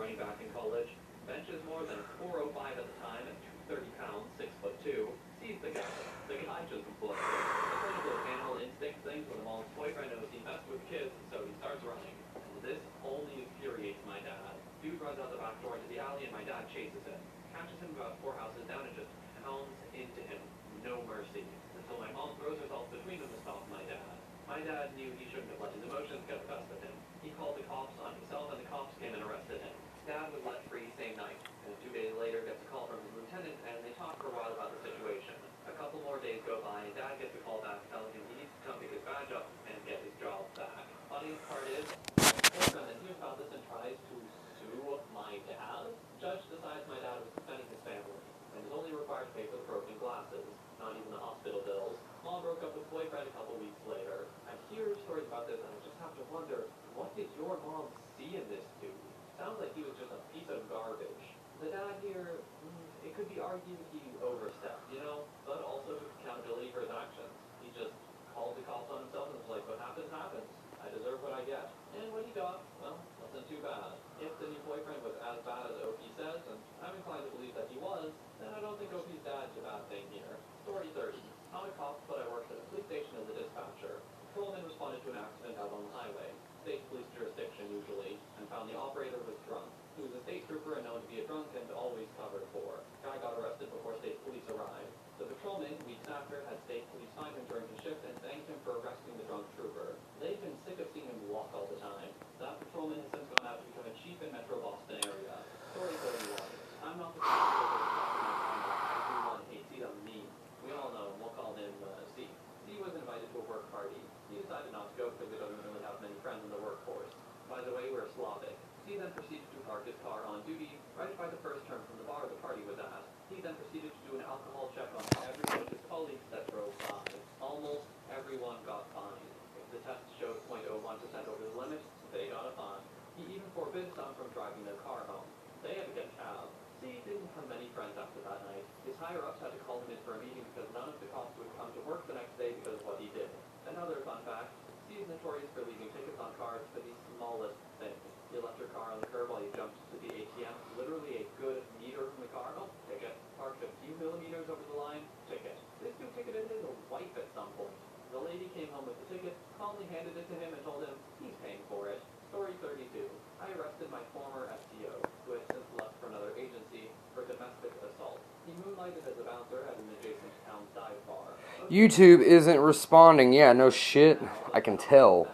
running back in college. Benches more than 405 at the time at 230 pounds, 6'2". Sees the guy. The guy just blows. It's one of those animal instinct things where the mom's boyfriend knows he messed with kids, so he starts running. And this only infuriates my dad. Dude runs out the back door into the alley, and my dad chases him. Catches him about 4 houses down and just pounds into him. No mercy. Until my mom throws herself between them to stop my dad. My dad knew he shouldn't have let his emotions get the best of him. He called the cops on himself, and the cops came and arrested him. Dad was let free same night, and 2 days later gets a call from his lieutenant, and they talk for a while about the situation. A couple more days go by, and Dad gets a call back telling him he needs to come pick his badge up and get his job back. Funniest part is, my boyfriend then hears about this and tries to sue my dad. Judge decides my dad was defending his family, and is only required to pay for the broken glasses, not even the hospital bills. Mom broke up with boyfriend a couple weeks later. I hear stories about this, and I just have to wonder, what did your mom see in this dude? Sounds like he was just a piece of garbage. The dad here, it could be argued he overstepped, but also took accountability for his actions. He just called the cops on himself and was like, what happens, happens. I deserve what I get. And what he got, well, wasn't too bad. If the new boyfriend was as bad as OP says, and I'm inclined to believe that he was, then I don't think OP's dad's a bad thing here. Story 30. I'm a cop, but I worked at a police station as a dispatcher. Patrolman responded to an accident out on the highway, state police jurisdiction usually, and found the operator was drunk. He was a state trooper and known to be a drunk and always covered for. Guy got arrested before state police arrived. The patrolman, weeks after, had state police find him during his shift and thanked him for arresting the drunk trooper. They've been sick of seeing him walk all the time. That patrolman has since gone out to become a chief in Metro Boston area. Story 31. I'm not the chief everyone hates. He's a meme. We all know him. We'll call him C. C was invited to a work party. He decided not to go because we don't really have many friends in the workforce. By the way, we're Slavic. C then proceeded to park his car on duty right by the first turn from the bar the party was at. He then proceeded to do an alcohol check on every one of his colleagues that drove by. Almost everyone got fined. If the test showed 0.01% over the limit, they got a fine. He even forbid some from driving their car home. They had to get a cab. C didn't have many friends after that night. His higher-ups had to call him in for a meeting because none of the cops would come to work the next day because of what he did. Another fun fact, C is notorious for leaving tickets on cars for the smallest things. You left your car on the curb while you jumped to the ATM, literally a good meter from the car. Oh, ticket. Parked a few millimeters over the line, ticket. This dude ticketed his wife at some point. The lady came home with the ticket, calmly handed it to him and told him he's paying for it. Story 32. I arrested my former STO, who had since left for another agency, for domestic assault. He moonlighted as a bouncer at an adjacent town dive bar. YouTube isn't responding. Yeah, no shit. I can tell.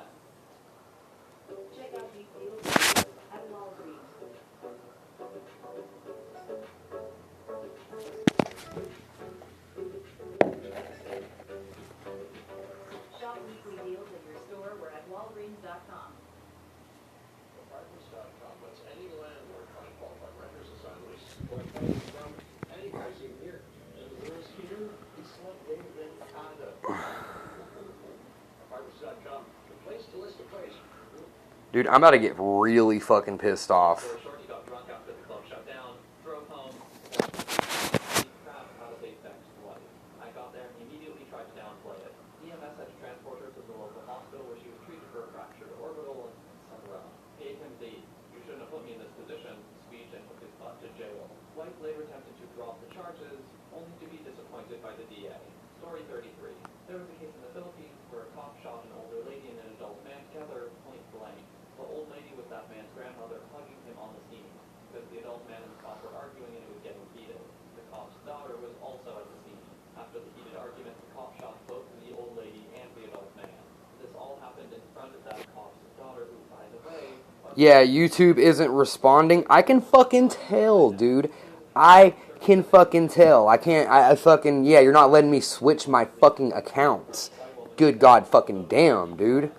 Shop weekly deals at your store. We're at Walgreens.com. Apartments.com lets any landlord find qualified renters to sign leases for from any pricing here. And whereas here, it's like they've been kinda. Apartments.com, the place to list a place. Dude, I'm about to get really fucking pissed off. For a short, he got drunk after the club shut down, drove home, crap out of his ex-wife. I got there and immediately tried to downplay it. EMS had to transport her to the local hospital where she was treated for a fractured orbital, etc. Gave him the "you shouldn't have put me in this position" speech and took his butt to jail. Wife later attempted to drop the charges, only to be disappointed by the DA. Story 33. There was a case in the Philippines where a cop shot an older lady and an adult man together, point blank. The old lady was that man's grandmother, hugging him on the scene. Because the adult man and the cop were arguing and it was getting heated. The cop's daughter was also at the scene. After the heated argument, the cop shot both the old lady and the adult man. This all happened in front of that cop's daughter, who, by the way... Yeah, YouTube isn't responding. I can fucking tell, dude. I can fucking tell. I fucking... Yeah, you're not letting me switch my fucking accounts. Good God fucking damn, dude.